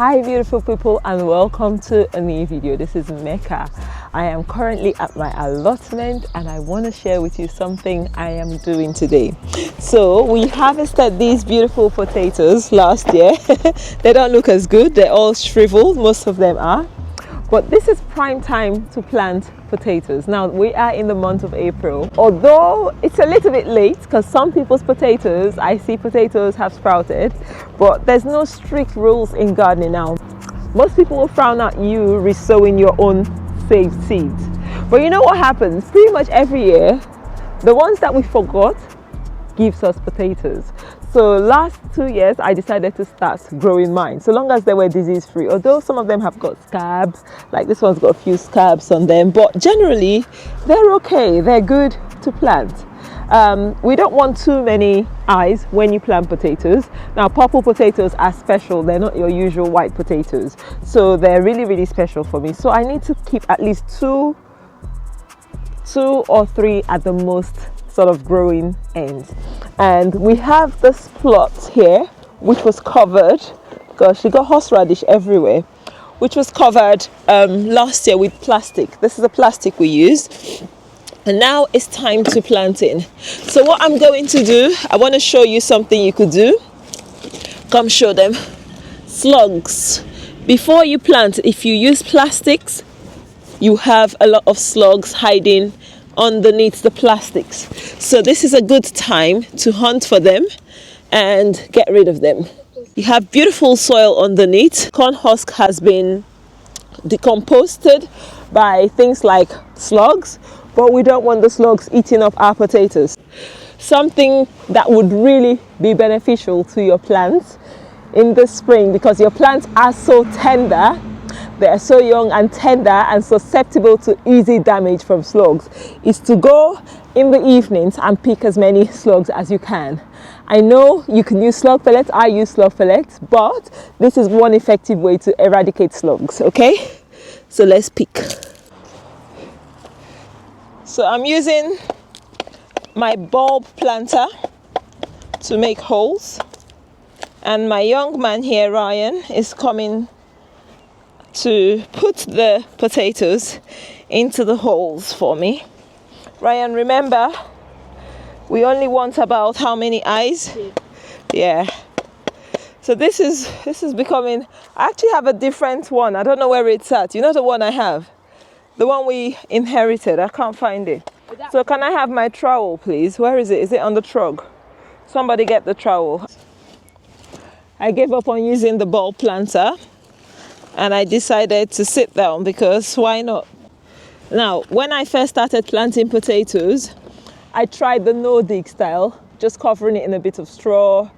Hi beautiful people, and welcome to a new video. This is Mecca. I am currently at my allotment and I want to share with you something I am doing today. So we harvested these beautiful potatoes last year. They don't look as good, they're all shriveled, most of them are. But this is prime time to plant potatoes. Now we are in the month of April, although it's a little bit late because some people's potatoes, I see potatoes have sprouted, but there's no strict rules in gardening now. Most people will frown at you resowing your own saved seeds. But you know what happens? Pretty much every year, the ones that we forgot gives us potatoes. So last 2 years I decided to start growing mine, so long as they were disease free, although some of them have got scabs, like this one's got a few scabs on them, but generally they're okay, they're good to plant. We don't want too many eyes when you plant potatoes. Now purple potatoes are special, they're not your usual white potatoes, so they're really special for me. So I need to keep at least two or three at the most sort of growing ends. And we have this plot here which was covered, gosh, you got horseradish everywhere, which was covered last year with plastic. This is the plastic we used, and now it's time to plant in. So what I'm going to do, I want to show you something you could do. Come show them. Slugs. Before you plant, if you use plastics, you have a lot of slugs hiding underneath the plastics. So this is a good time to hunt for them and get rid of them. You have beautiful soil underneath. Corn husk has been decomposed by things like slugs, but we don't want the slugs eating up our potatoes. Something that would really be beneficial to your plants in the spring, because your plants are so tender, they are so young and tender and susceptible to easy damage from slugs, is to go in the evenings and pick as many slugs as you can. I know you can use slug pellets, I use slug pellets, but this is one effective way to eradicate slugs, okay? So let's pick. So I'm using my bulb planter to make holes, and my young man here, Ryan, is coming to put the potatoes into the holes for me. Ryan, remember, we only want about how many eyes? Yeah. So this is becoming, I actually have a different one. I don't know where it's at. You know the one I have? The one we inherited. I can't find it. So can I have my trowel, please? Where is it? Is it on the trug? Somebody get the trowel. I gave up on using the bulb planter, and I decided to sit down because why not? Now, when I first started planting potatoes, I tried the no-dig style, just covering it in a bit of straw.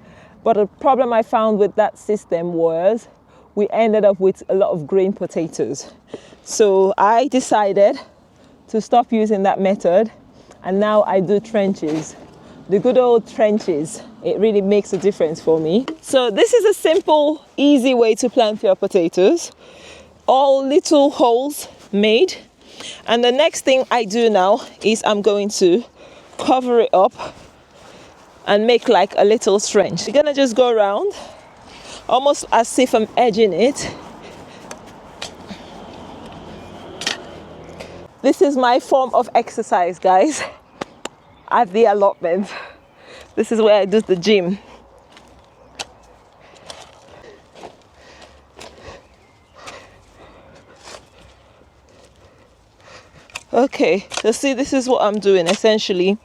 But the problem I found with that system was we ended up with a lot of green potatoes. So I decided to stop using that method, and now I do trenches. The good old trenches, it really makes a difference for me. So this is a simple, easy way to plant your potatoes. All little holes made. And the next thing I do now is I'm going to cover it up and make like a little trench. You're gonna just go around, almost as if I'm edging it. This is my form of exercise, guys, at the allotment. This is where I do the gym. Okay, so see, this is what I'm doing essentially.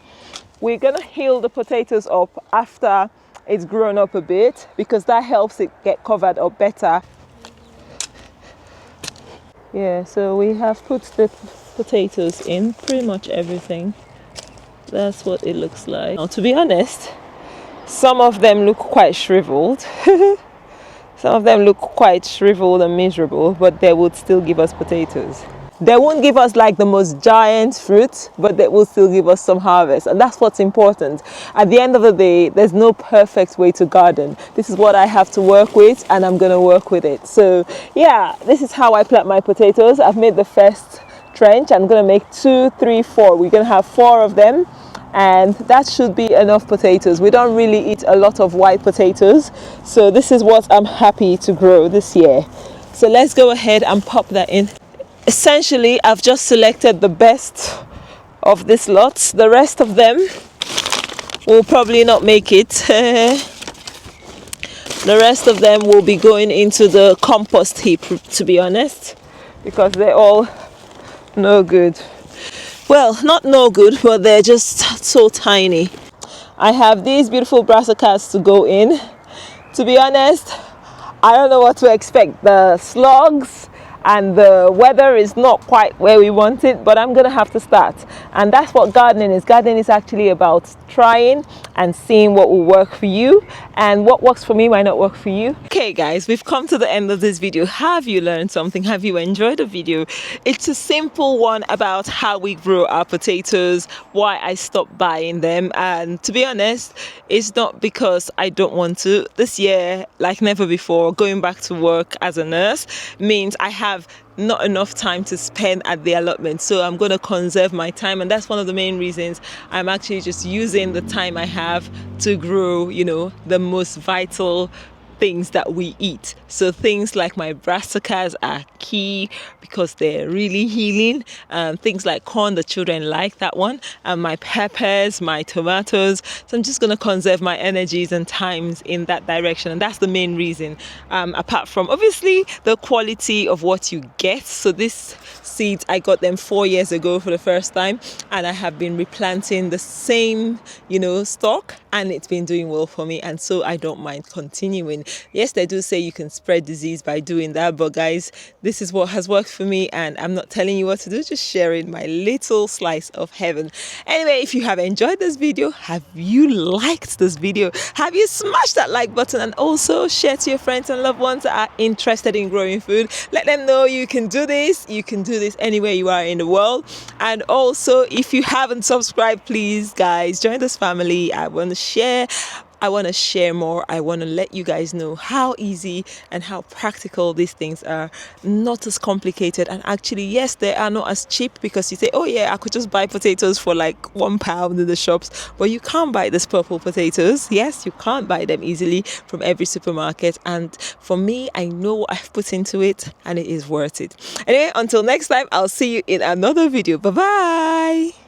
We're gonna heal the potatoes up after it's grown up a bit, because that helps it get covered up better. Yeah, so we have put the potatoes in, pretty much everything. That's what it looks like. Now, to be honest, some of them look quite shriveled. Some of them look quite shriveled and miserable, but they would still give us potatoes. They won't give us like the most giant fruit, but they will still give us some harvest. And that's what's important. At the end of the day, there's no perfect way to garden. This is what I have to work with, and I'm going to work with it. So yeah, this is how I plant my potatoes. I've made the first trench. I'm going to make 2, 3, 4. We're going to have 4 of them. and that should be enough potatoes. We don't really eat a lot of white potatoes, so this is what I'm happy to grow this year. So let's go ahead and pop that in. Essentially, I've just selected the best of this lot. The rest of them will probably not make it. The rest of them will be going into the compost heap, to be honest, because they're all no good. Well, not no good, but they're just so tiny. I have these beautiful brassicas to go in. To be honest, I don't know what to expect. The slugs and the weather is not quite where we want it, but I'm gonna have to start. And that's what gardening is. Gardening is actually about trying and seeing what will work for you, and what works for me might not work for you. Okay guys, we've come to the end of this video. Have you learned something? Have you enjoyed the video? It's a simple one about how we grow our potatoes, why I stopped buying them, and to be honest, it's not because I don't want to. This year, like never before, going back to work as a nurse means I have not enough time to spend at the allotment, so I'm going to conserve my time, and that's one of the main reasons I'm actually just using the time I have to grow, you know, the most vital things that we eat. So things like my brassicas are key because they're really healing. Things like corn, the children like that one, and my peppers, my tomatoes. So I'm just going to conserve my energies and times in that direction, and that's the main reason, apart from obviously the quality of what you get. So this seeds, I got them 4 years ago for the first time, and I have been replanting the same, you know, stock, and it's been doing well for me, and so I don't mind continuing. Yes, they do say you can spread disease by doing that, but guys, this is what has worked for me, and I'm not telling you what to do, just sharing my little slice of heaven. Anyway, if you have enjoyed this video, have you liked this video, have you smashed that like button, and also share to your friends and loved ones that are interested in growing food. Let them know you can do this, you can do this anywhere you are in the world. And also, if you haven't subscribed, please guys, join this family. I want to share more. I want to let you guys know how easy and how practical these things are. Not as complicated, and actually, yes, they are not as cheap, because you say, oh yeah, I could just buy potatoes for like £1 in the shops, but you can't buy these purple potatoes. Yes, you can't buy them easily from every supermarket, and for me, I know what I've put into it, and it is worth it. Anyway, until next time, I'll see you in another video. Bye bye.